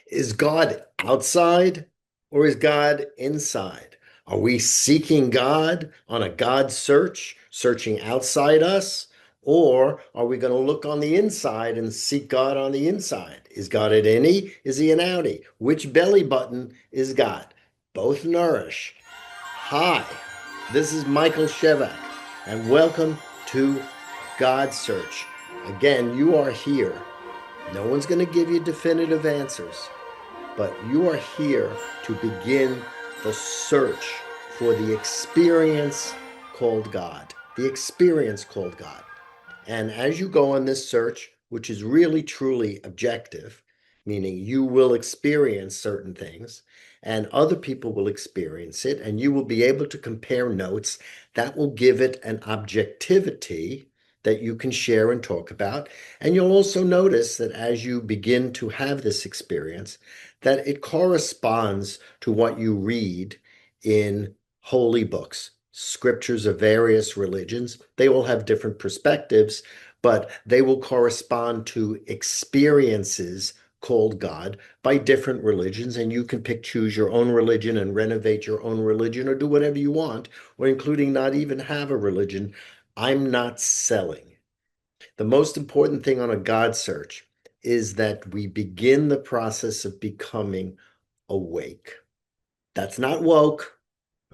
Is God outside or is God inside? Are we seeking God on a God search, searching outside us? Or are we going to look on the inside and seek God on the inside? Is God an innie? Is he an outie? Which belly button is God? Both nourish. Hi, this is Michael Shevack, and welcome to God Search. Again, you are here. No one's going to give you definitive answers, but you are here to begin the search for the experience called God. The experience called God. And as you go on this search, which is really truly objective, meaning you will experience certain things and other people will experience it, and you will be able to compare notes that will give it an objectivity that you can share and talk about. And you'll also notice that as you begin to have this experience, that it corresponds to what you read in holy books, scriptures of various religions. They all have different perspectives, but they will correspond to experiences called God by different religions. And you can choose your own religion and renovate your own religion or do whatever you want, or including not even have a religion. I'm not selling. The most important thing on a God search is that we begin the process of becoming awake. That's not woke,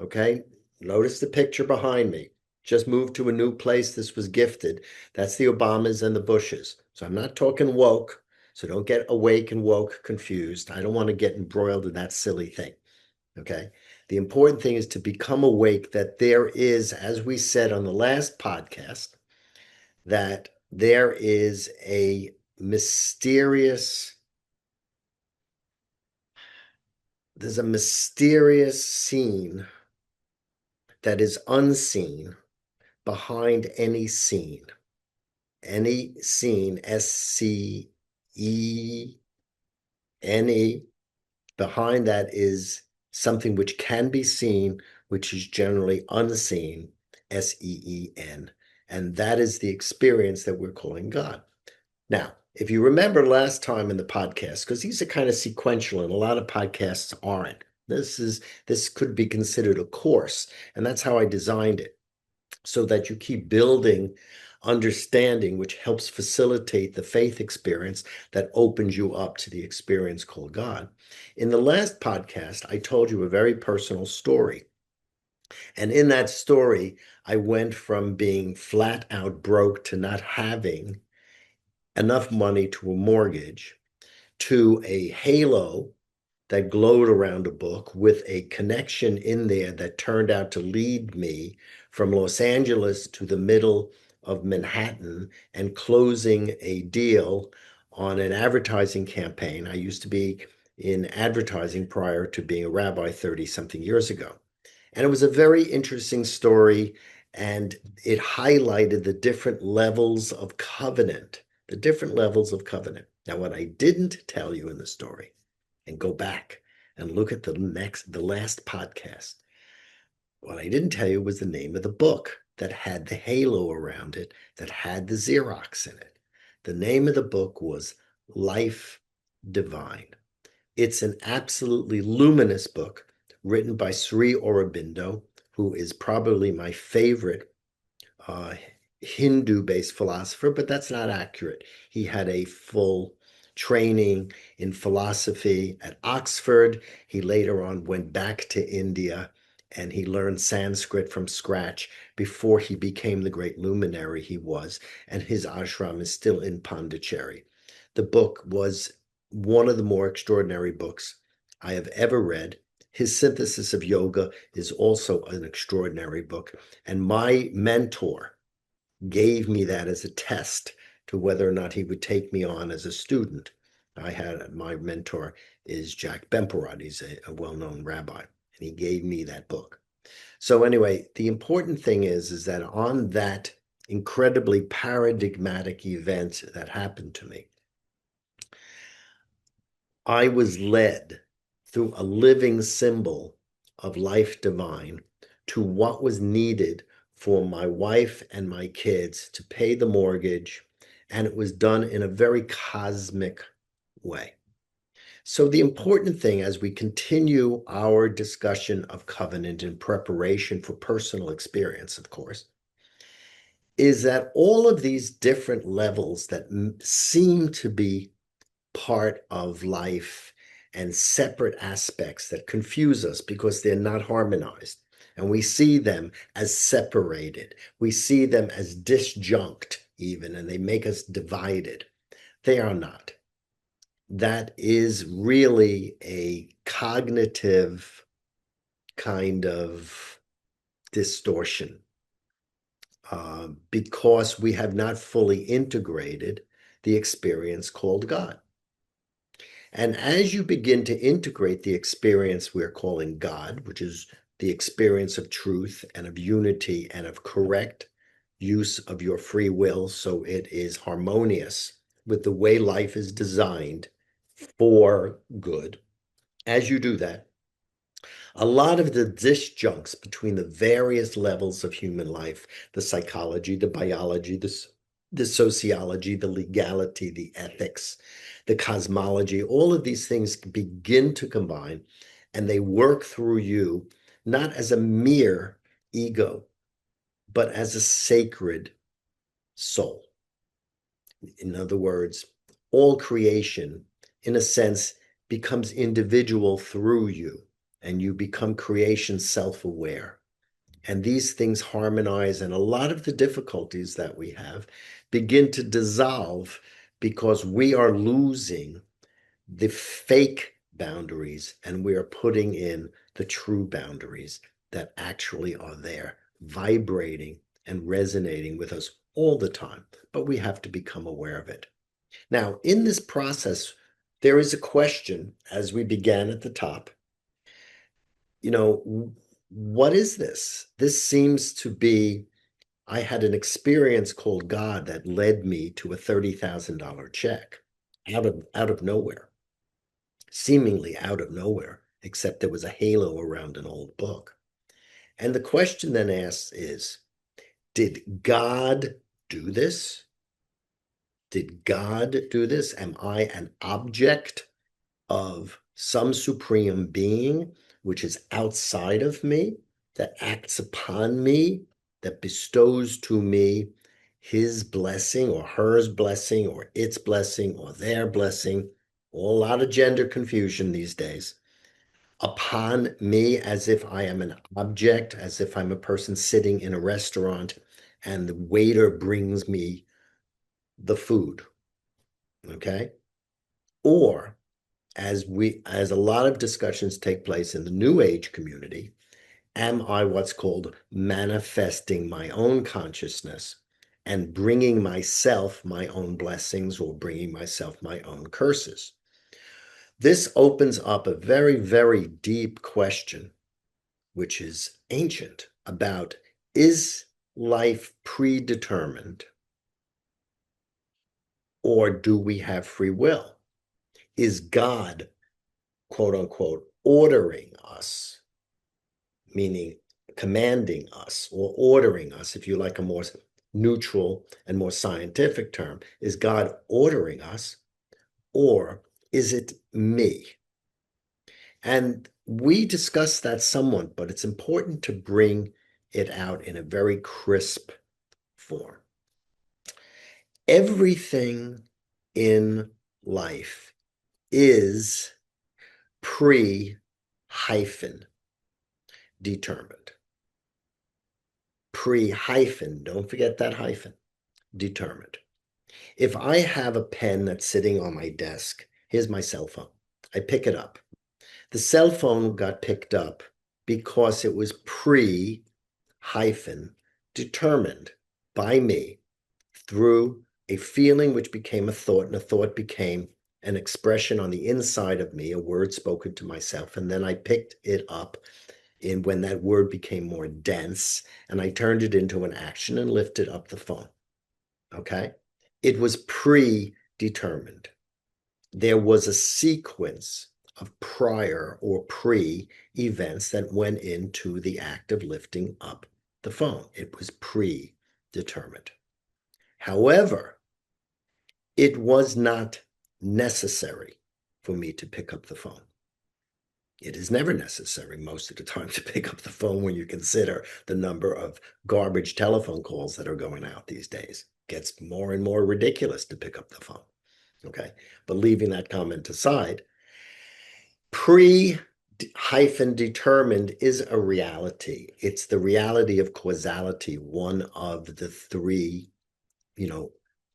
okay? Notice the picture behind me. Just moved to a new place. This was gifted. That's the Obamas and the Bushes. So I'm not talking woke. So don't get awake and woke confused. I don't want to get embroiled in that silly thing, okay? The important thing is to become awake that there is, as we said on the last podcast, that there is a mysterious, there's a mysterious scene that is unseen behind any scene. Any scene, SCENE, behind that is something which can be seen, which is generally unseen, SEEN. And that is the experience that we're calling God. Now, if you remember last time in the podcast, because these are kind of sequential and a lot of podcasts aren't. This could be considered a course, and that's how I designed it, so that you keep building understanding, which helps facilitate the faith experience that opens you up to the experience called God. In the last podcast, I told you a very personal story. And in that story, I went from being flat out broke to not having enough money to a mortgage to a halo that glowed around a book with a connection in there that turned out to lead me from Los Angeles to the middle of Manhattan and closing a deal on an advertising campaign. I used to be in advertising prior to being a rabbi 30 something years ago. And it was a very interesting story, and it highlighted the different levels of covenant, the different levels of covenant. Now, what I didn't tell you in the story, and go back and look at the last podcast. What I didn't tell you was the name of the book that had the halo around it, that had the Xerox in it. The name of the book was Life Divine. It's an absolutely luminous book written by Sri Aurobindo, who is probably my favorite Hindu-based philosopher, but that's not accurate. He had a full training in philosophy at Oxford. He later on went back to India and he learned Sanskrit from scratch before he became the great luminary he was. And his ashram is still in Pondicherry. The book was one of the more extraordinary books I have ever read. His synthesis of yoga is also an extraordinary book. And my mentor gave me that as a test to whether or not he would take me on as a student. I had my mentor is Jack Bemporot. He's a well-known rabbi, and he gave me that book. So anyway, the important thing is that on that incredibly paradigmatic event that happened to me, I was led through a living symbol of life divine to what was needed for my wife and my kids to pay the mortgage, and it was done in a very cosmic way. So the important thing as we continue our discussion of covenant in preparation for personal experience, of course, is that all of these different levels that seem to be part of life and separate aspects that confuse us because they're not harmonized. And we see them as separated. We see them as disjunct, even, and they make us divided. They are not. That is really a cognitive kind of distortion because we have not fully integrated the experience called God. And as you begin to integrate the experience we're calling God, which is the experience of truth and of unity and of correct use of your free will so it is harmonious with the way life is designed for good, as you do that, a lot of the disjuncts between the various levels of human life, the psychology, the biology, the sociology, the legality, the ethics, the cosmology, all of these things begin to combine and they work through you, not as a mere ego, but as a sacred soul. In other words, all creation, in a sense, becomes individual through you, and you become creation self-aware. And these things harmonize, and a lot of the difficulties that we have begin to dissolve because we are losing the fake boundaries and we are putting in the true boundaries that actually are there, vibrating and resonating with us all the time. But we have to become aware of it. Now, in this process, there is a question, as we began at the top, what is this? This seems to be, I had an experience called God that led me to a $30,000 check out of nowhere, seemingly out of nowhere, except there was a halo around an old book. And the question then asks is, did God do this? Did God do this? Am I an object of some supreme being which is outside of me, that acts upon me, that bestows to me his blessing or hers blessing or its blessing or their blessing? A lot of gender confusion these days. Upon me as if I am an object, as if I'm a person sitting in a restaurant and the waiter brings me the food. Okay? Or as a lot of discussions take place in the New Age community, am I what's called manifesting my own consciousness and bringing myself my own blessings or bringing myself my own curses? This opens up a very, very deep question, which is ancient, about, is life predetermined or do we have free will? Is God, quote unquote, ordering us, meaning commanding us or ordering us, if you like a more neutral and more scientific term? Is God ordering us or is it me? And we discussed that somewhat, but it's important to bring it out in a very crisp form. Everything in life is pre-hyphen determined. Pre-hyphen, don't forget that hyphen, determined. If I have a pen that's sitting on my desk, here's my cell phone. I pick it up. The cell phone got picked up because it was pre-hyphen determined by me through a feeling which became a thought, and a thought became an expression on the inside of me, a word spoken to myself, and then I picked it up in when that word became more dense, and I turned it into an action and lifted up the phone. Okay? It was predetermined. There was a sequence of prior or pre events that went into the act of lifting up the phone. It was predetermined. However, it was not necessary for me to pick up the phone. It is never necessary most of the time to pick up the phone when you consider the number of garbage telephone calls that are going out these days. It gets more and more ridiculous to pick up the phone. Okay. But leaving that comment aside, pre-determined is a reality. It's the reality of causality, one of the three,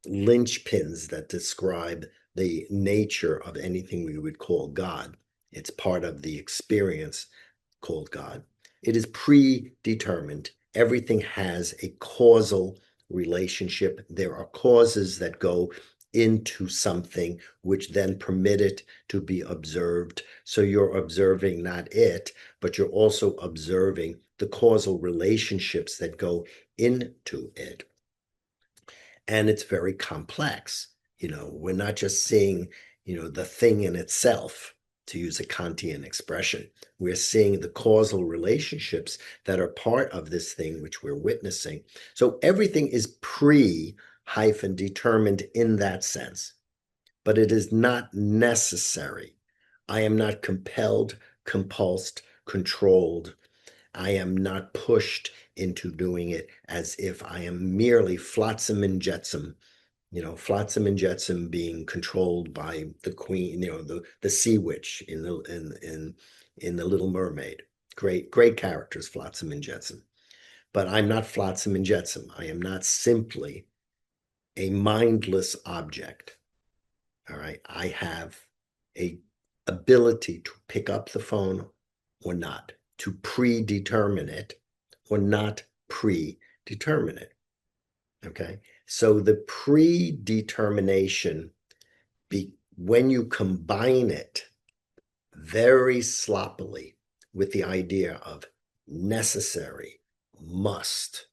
linchpins that describe the nature of anything we would call God. It's part of the experience called God. It is predetermined. Everything has a causal relationship. There are causes that go into something which then permit it to be observed. So you're observing not it, but you're also observing the causal relationships that go into it. And it's very complex. We're not just seeing, the thing in itself, to use a Kantian expression. We're seeing the causal relationships that are part of this thing which we're witnessing. So everything is pre-determined in that sense, but it is not necessary. I am not compelled, compulsed, controlled. I am not pushed into doing it as if I am merely flotsam and jetsam, flotsam and jetsam being controlled by the queen, the sea witch in the Little Mermaid. Great characters, flotsam and jetsam. But I'm not flotsam and jetsam. I am not simply a mindless object. All right. I have a ability to pick up the phone or not, to predetermine it or not predetermine it. Okay. So the predetermination, when you combine it very sloppily with the idea of necessary, must,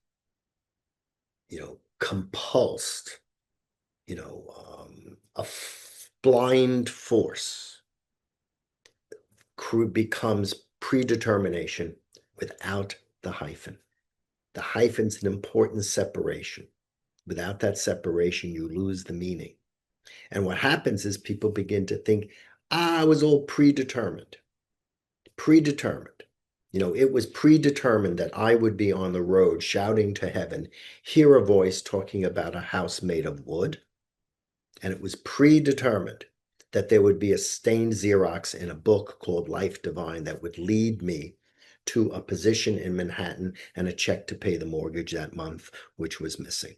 compulsed, a blind force, becomes predetermination without the hyphen. The hyphen's an important separation. Without that separation, you lose the meaning. And what happens is people begin to think, I was all predetermined. Predetermined. It was predetermined that I would be on the road shouting to heaven, hear a voice talking about a house made of wood. And it was predetermined that there would be a stained Xerox in a book called Life Divine that would lead me to a position in Manhattan and a check to pay the mortgage that month, which was missing.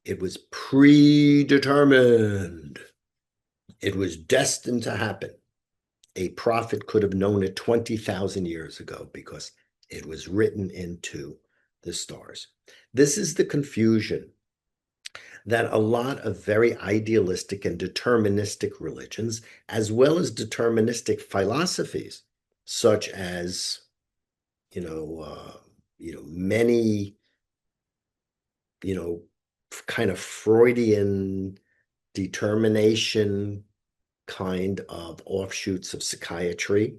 It was predetermined. It was destined to happen. A prophet could have known it 20,000 years ago because it was written into the stars. This is the confusion that a lot of very idealistic and deterministic religions, as well as deterministic philosophies, such as, many, kind of Freudian determination kind of offshoots of psychiatry.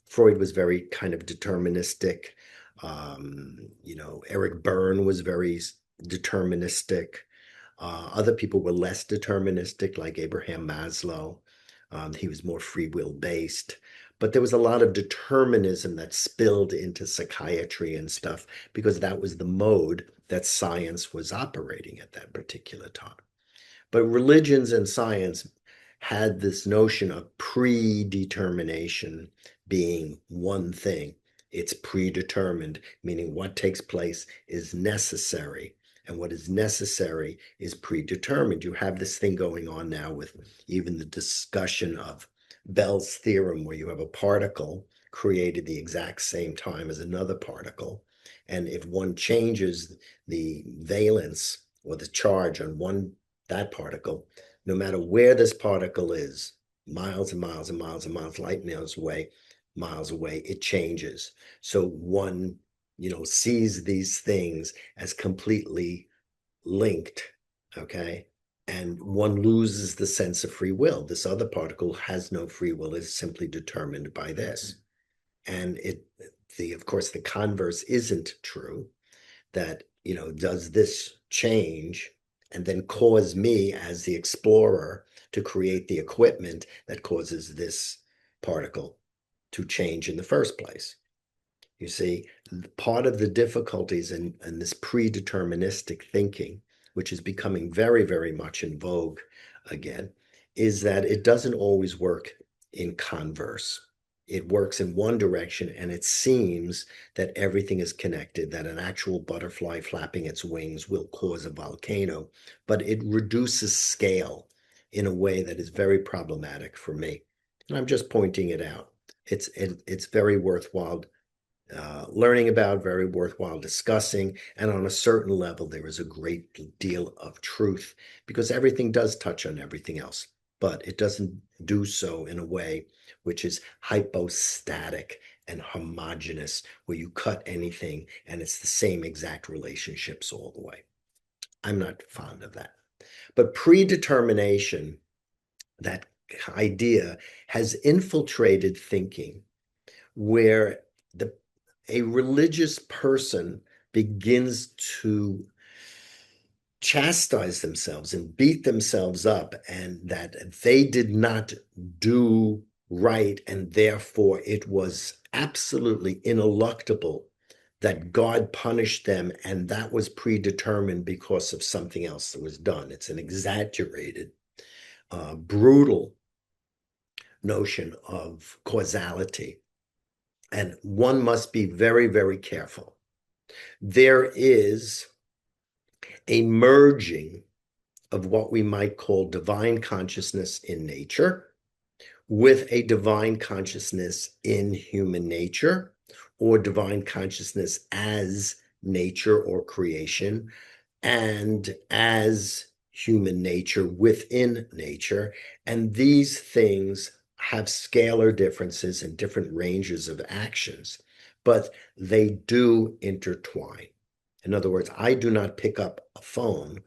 Freud was very kind of deterministic. Eric Berne was very deterministic. Other people were less deterministic, like Abraham Maslow. He was more free will based. But there was a lot of determinism that spilled into psychiatry and stuff because that was the mode that science was operating at that particular time. But religions and science had this notion of predetermination being one thing. It's predetermined, meaning what takes place is necessary. And what is necessary is predetermined. You have this thing going on now with even the discussion of Bell's theorem, where you have a particle created the exact same time as another particle. And if one changes the valence or the charge on that particle, no matter where this particle is, miles and miles and miles and miles, light miles away, it changes. So one, sees these things as completely linked, okay? And one loses the sense of free will. This other particle has no free will, is simply determined by this. And of course, the converse isn't true, that, does this change and then cause me as the explorer to create the equipment that causes this particle to change in the first place. You see, part of the difficulties in this predeterministic thinking, which is becoming very, very much in vogue again, is that it doesn't always work in converse. It works in one direction, and it seems that everything is connected, that an actual butterfly flapping its wings will cause a volcano, but it reduces scale in a way that is very problematic for me. And I'm just pointing it out. It's very worthwhile learning about, very worthwhile discussing. And on a certain level, there is a great deal of truth because everything does touch on everything else, but it doesn't do so in a way which is hypostatic and homogeneous, where you cut anything and it's the same exact relationships all the way. I'm not fond of that. But predetermination, that idea, has infiltrated thinking where the a religious person begins to chastise themselves and beat themselves up, and that they did not do right, and therefore it was absolutely ineluctable that God punished them, and that was predetermined because of something else that was done. It's an exaggerated, brutal notion of causality. And one must be very, very careful. There is a merging of what we might call divine consciousness in nature with a divine consciousness in human nature, or divine consciousness as nature or creation, and as human nature within nature. And these things have scalar differences and different ranges of actions, but they do intertwine. In other words, I do not pick up a phone,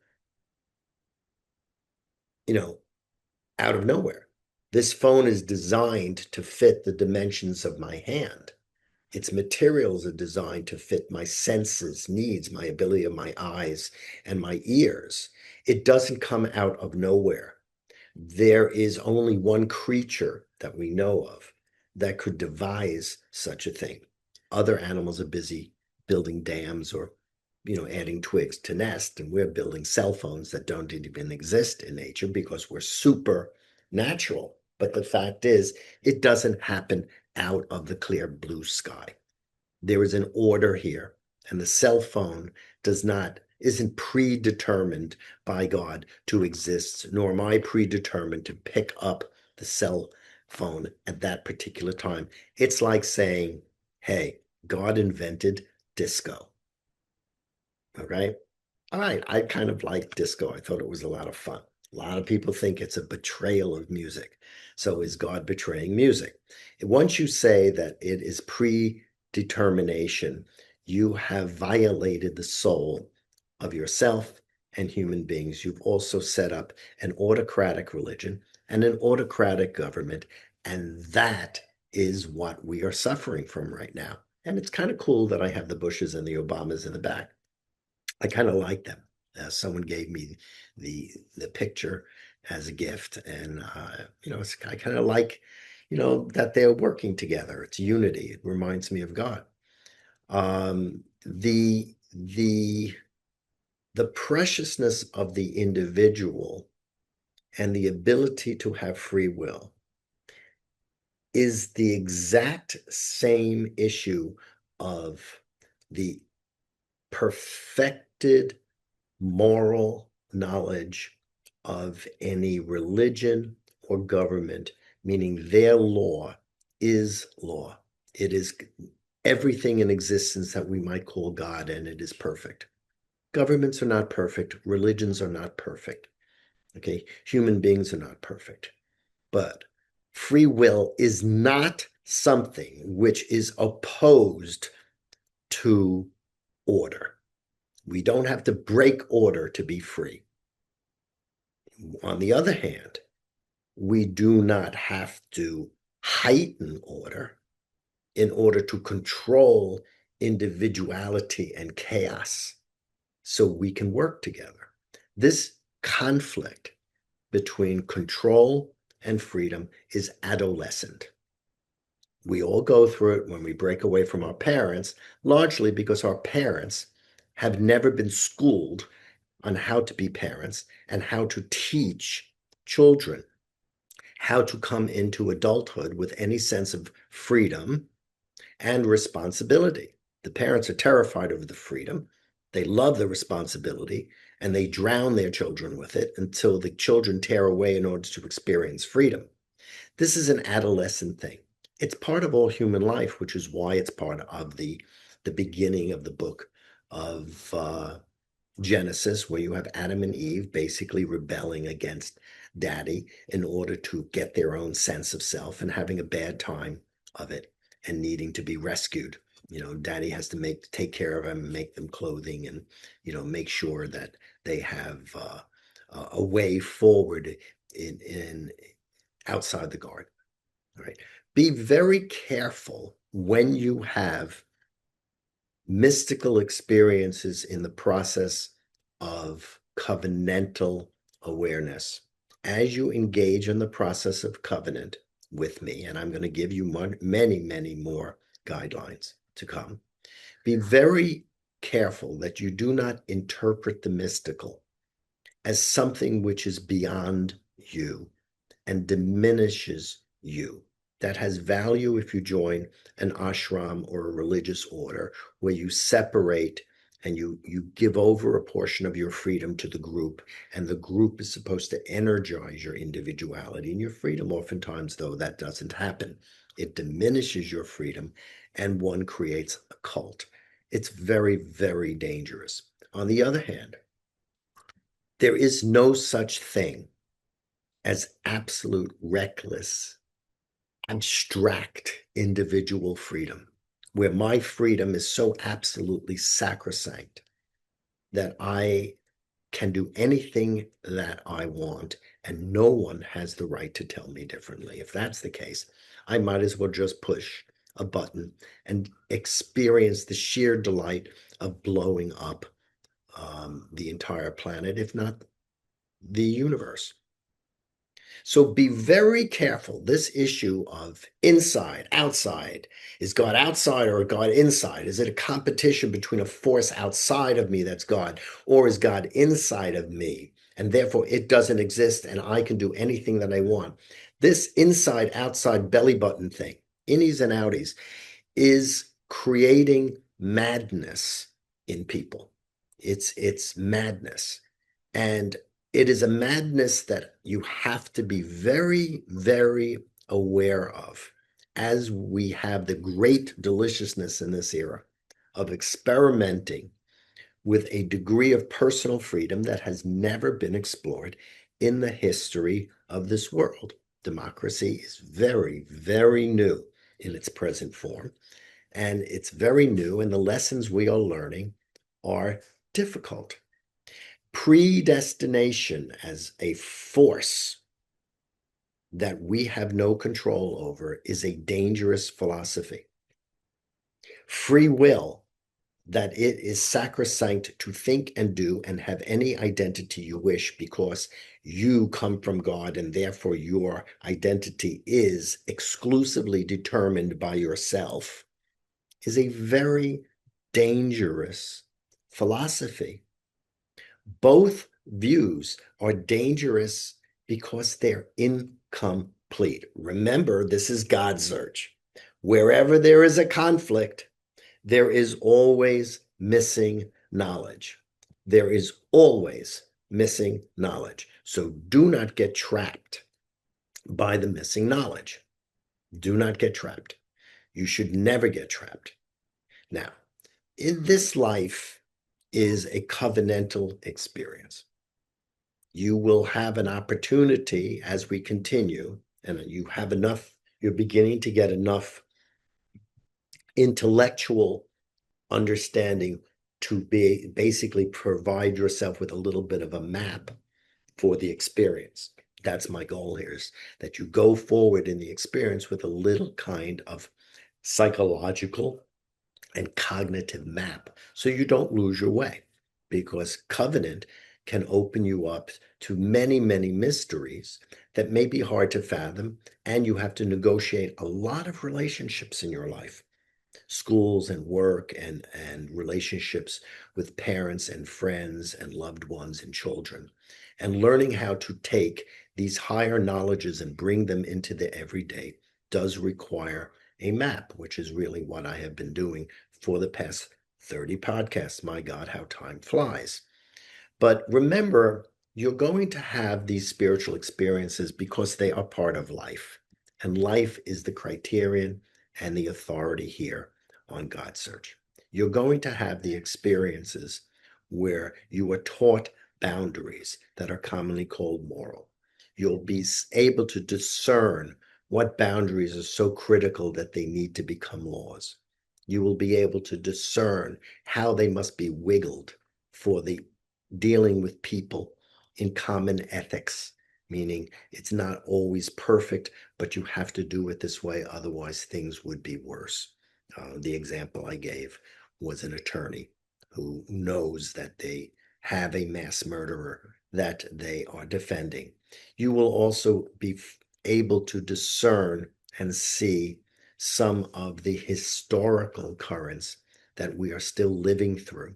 out of nowhere. This phone is designed to fit the dimensions of my hand. Its materials are designed to fit my senses, needs, my ability of my eyes and my ears. It doesn't come out of nowhere. There is only one creature that we know of that could devise such a thing. Other animals are busy building dams or, adding twigs to nest, and we're building cell phones that don't even exist in nature because we're supernatural. But the fact is, it doesn't happen out of the clear blue sky. There is an order here, and the cell phone isn't predetermined by God to exist, nor am I predetermined to pick up the cell phone at that particular time. It's like saying, hey, God invented disco. Okay. All right. I kind of like disco. I thought it was a lot of fun. A lot of people think it's a betrayal of music. So is God betraying music? Once you say that it is predetermination, you have violated the soul of yourself and human beings. You've also set up an autocratic religion and an autocratic government. And that is what we are suffering from right now. And it's kind of cool that I have the Bushes and the Obamas in the back. I kind of like them. Someone gave me the picture as a gift, and I kind of like, that they're working together. It's unity. It reminds me of God. The preciousness of the individual and the ability to have free will is the exact same issue of the perfected moral knowledge of any religion or government, meaning their law is law. It is everything in existence that we might call God, and it is perfect. Governments are not perfect. Religions are not perfect. Okay, human beings are not perfect. But free will is not something which is opposed to order. We don't have to break order to be free. On the other hand, we do not have to heighten order in order to control individuality and chaos so we can work together. This conflict between control and freedom is adolescent. We all go through it when we break away from our parents, largely because our parents have never been schooled on how to be parents and how to teach children how to come into adulthood with any sense of freedom and responsibility. The parents are terrified of the freedom. They love the responsibility, and they drown their children with it until the children tear away in order to experience freedom. This is an adolescent thing. It's part of all human life, which is why it's part of the beginning of the book of Genesis, where you have Adam and Eve basically rebelling against daddy in order to get their own sense of self and having a bad time of it and needing to be rescued. Daddy has to take care of them, make them clothing, and make sure that they have a way forward in outside the garden. All right. Be very careful when you have mystical experiences in the process of covenantal awareness. As you engage in the process of covenant with me, and I'm going to give you many, many more guidelines to come, be very careful that you do not interpret the mystical as something which is beyond you and diminishes you. That has value if you join an ashram or a religious order where you separate and you give over a portion of your freedom to the group, and the group is supposed to energize your individuality and your freedom. Oftentimes, though, that doesn't happen. It diminishes your freedom, and one creates a cult. It's very, very dangerous. On the other hand, there is no such thing as absolute reckless, abstract individual freedom, where my freedom is so absolutely sacrosanct that I can do anything that I want and no one has the right to tell me differently. If that's the case, I might as well just push a button and experience the sheer delight of blowing up the entire planet, if not the universe. So be very careful. This issue of inside, outside, is God outside or God inside? Is it a competition between a force outside of me that's God, or is God inside of me? And therefore it doesn't exist and I can do anything that I want. This inside, outside belly button thing, innies and outies, is creating madness in people. It's madness. And it is a madness that you have to be very, very aware of as we have the great deliciousness in this era of experimenting with a degree of personal freedom that has never been explored in the history of this world. Democracy is very, very new in its present form, and it's very new, and the lessons we are learning are difficult. Predestination as a force that we have no control over is a dangerous philosophy. Free will, that it is sacrosanct to think and do and have any identity you wish because you come from God and therefore your identity is exclusively determined by yourself, is a very dangerous philosophy. Both views are dangerous because they're incomplete. Remember, this is GODSEARCH. Wherever there is a conflict, there is always missing knowledge. There is always missing knowledge. So do not get trapped by the missing knowledge. Do not get trapped. You should never get trapped. Now, in this life is a covenantal experience. You will have an opportunity as we continue, and you have enough, you're beginning to get enough intellectual understanding to be basically provide yourself with a little bit of a map for the experience. That's my goal here, is that you go forward in the experience with a little kind of psychological and cognitive map so you don't lose your way, because covenant can open you up to many, many mysteries that may be hard to fathom, and you have to negotiate a lot of relationships in your life, schools and work and relationships with parents and friends and loved ones and children, and learning how to take these higher knowledges and bring them into the everyday does require a map, which is really what I have been doing for the past 30 podcasts. My God, how time flies. But remember, you're going to have these spiritual experiences because they are part of life. And life is the criterion and the authority here on God Search. You're going to have the experiences where you are taught boundaries that are commonly called moral. You'll be able to discern what boundaries are so critical that they need to become laws. You will be able to discern how they must be wiggled for the dealing with people in common ethics, meaning it's not always perfect, but you have to do it this way, otherwise things would be worse. The example I gave was an attorney who knows that they have a mass murderer that they are defending. You will also be able to discern and see some of the historical currents that we are still living through,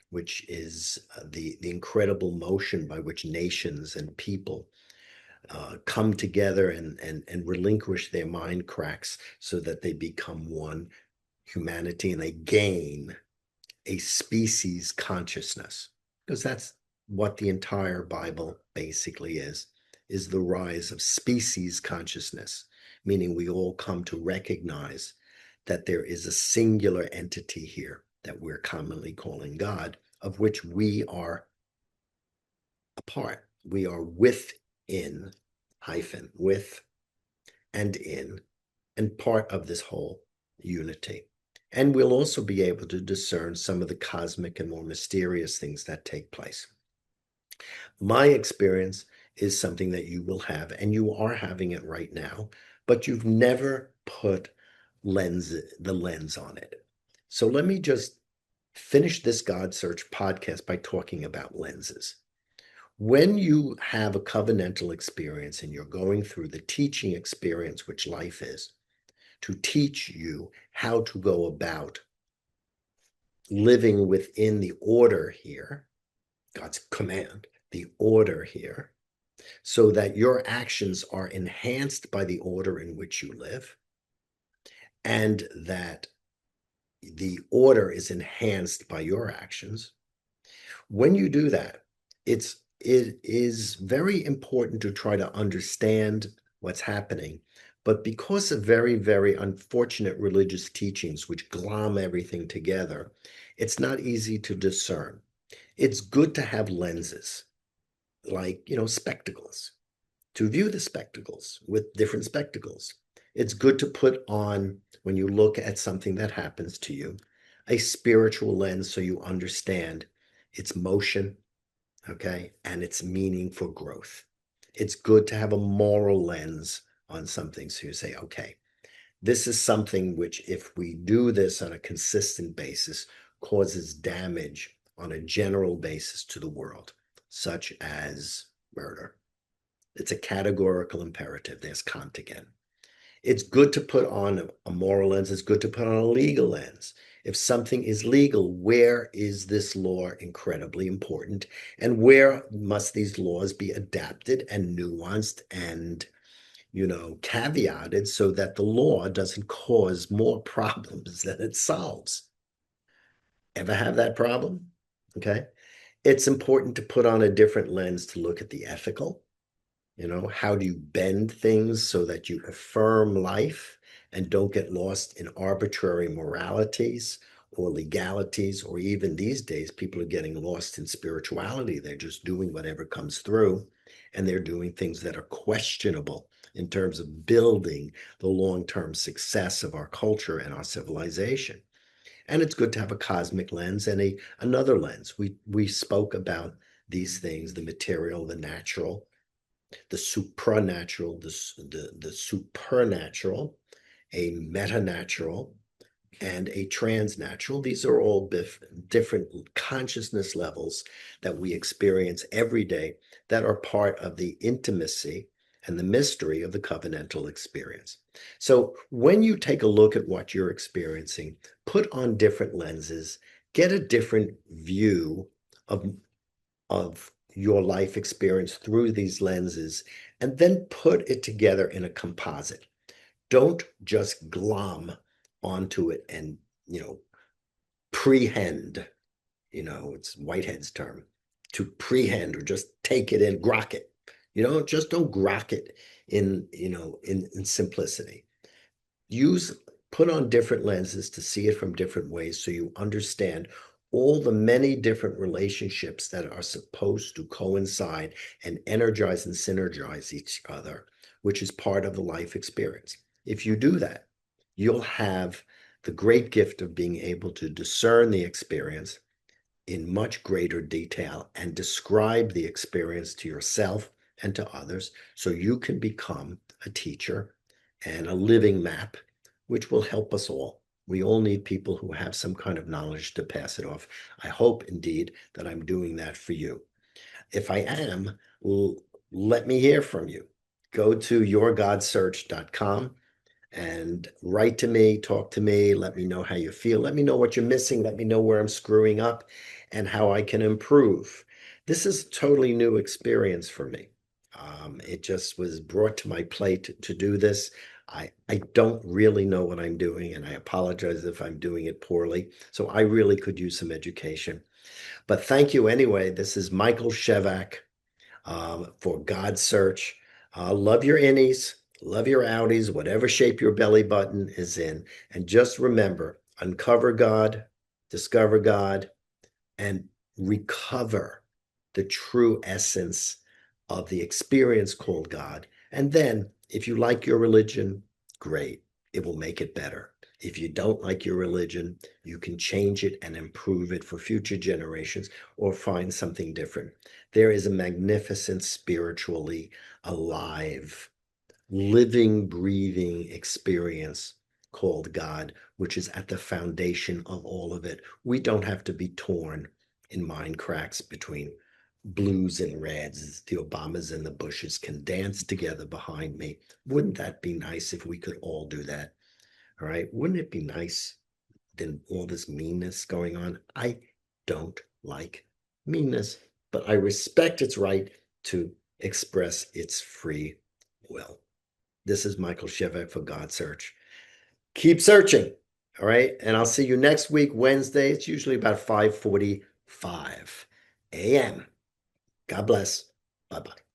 which is the incredible motion by which nations and people come together and relinquish their mind cracks so that they become one humanity and they gain a species consciousness. Because that's what the entire Bible basically is the rise of species consciousness, meaning we all come to recognize that there is a singular entity here that we're commonly calling God, of which we are a part. We are within, hyphen, with and in, and part of this whole unity. And we'll also be able to discern some of the cosmic and more mysterious things that take place. My experience is something that you will have, and you are having it right now, but you've never put the lens on it. So let me just finish this God Search podcast by talking about lenses. When you have a covenantal experience and you're going through the teaching experience, which life is, to teach you how to go about living within the order here, God's command, the order here, so that your actions are enhanced by the order in which you live, and that the order is enhanced by your actions. When you do that, it is very important to try to understand what's happening. But because of very, very unfortunate religious teachings, which glom everything together, it's not easy to discern. It's good to have lenses, like, spectacles, to view the spectacles with different spectacles. It's good to put on, when you look at something that happens to you, a spiritual lens so you understand its motion, okay, and its meaning for growth. It's good to have a moral lens on something so you say, okay, this is something which, if we do this on a consistent basis, causes damage on a general basis to the world, such as murder. It's a categorical imperative. There's Kant again. It's good to put on a moral lens. It's good to put on a legal lens. If something is legal, where is this law incredibly important? And where must these laws be adapted and nuanced and, caveated so that the law doesn't cause more problems than it solves? Ever have that problem? Okay. It's important to put on a different lens to look at the ethical. How do you bend things so that you affirm life and don't get lost in arbitrary moralities or legalities, or even these days, people are getting lost in spirituality. They're just doing whatever comes through, and they're doing things that are questionable in terms of building the long-term success of our culture and our civilization. And it's good to have a cosmic lens and another lens. We spoke about these things, the material, the natural, the supranatural, the supernatural, a metanatural, and a transnatural. These are all different consciousness levels that we experience every day that are part of the intimacy and the mystery of the covenantal experience. So when you take a look at what you're experiencing, put on different lenses, get a different view of your life experience through these lenses, and then put it together in a composite. Don't just glom onto it and, prehend, it's Whitehead's term, to prehend or just take it in, grok it. Just don't grok it in simplicity. Put on different lenses to see it from different ways so you understand all the many different relationships that are supposed to coincide and energize and synergize each other, which is part of the life experience. If you do that, you'll have the great gift of being able to discern the experience in much greater detail and describe the experience to yourself and to others so you can become a teacher and a living map, which will help us all. We all need people who have some kind of knowledge to pass it off. I hope indeed that I'm doing that for you. If I am, let me hear from you. Go to yourgodsearch.com and write to me, talk to me, let me know how you feel. Let me know what you're missing. Let me know where I'm screwing up and how I can improve. This is a totally new experience for me. It just was brought to my plate to do this. I don't really know what I'm doing, and I apologize if I'm doing it poorly. So I really could use some education. But thank you anyway. This is Michael Shevack for God Search. Love your innies, love your outies, whatever shape your belly button is in. And just remember, uncover God, discover God, and recover the true essence of the experience called God. And then, if you like your religion, great. It will make it better. If you don't like your religion, you can change it and improve it for future generations or find something different. There is a magnificent, spiritually alive, living, breathing experience called God, which is at the foundation of all of it. We don't have to be torn in mind cracks between blues and reds. The Obamas and the Bushes can dance together behind me. Wouldn't that be nice if we could all do that? All right. Wouldn't it be nice than all this meanness going on? I don't like meanness, but I respect its right to express its free will. This is Michael Shevack for God Search. Keep searching. All right. And I'll see you next week, Wednesday. It's usually about 5:45 a.m. God bless. Bye-bye.